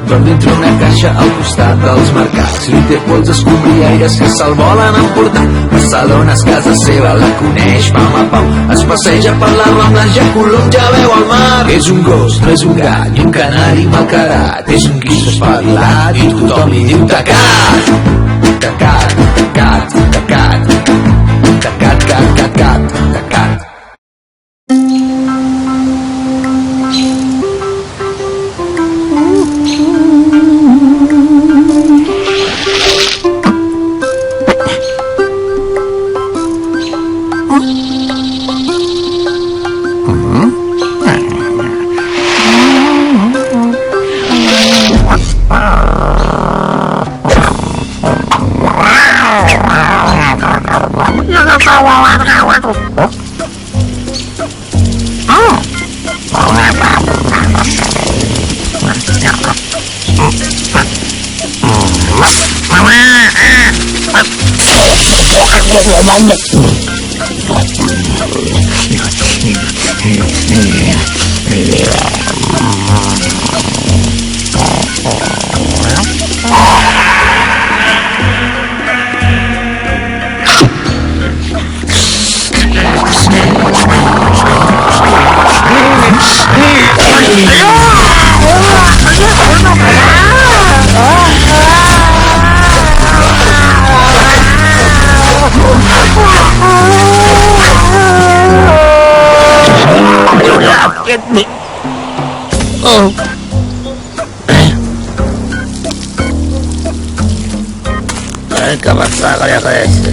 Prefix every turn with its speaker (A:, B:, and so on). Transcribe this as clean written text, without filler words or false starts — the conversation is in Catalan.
A: Dorm dintre una caixa al costat dels mercats. Li té por els escombriaires que se'l volen emportar. Barcelona és casa seva, la coneix pam a pam. Es passeja per les Rambles, ja Colom ja veu el mar. És un gos, no és un gat, i un canari malcarat. És un guix espavilat i tothom li diu tacat. Tacat, tacat, tacat. Tacat, cat, cat, cat, tacat.
B: ¿Qué pasa con el ese?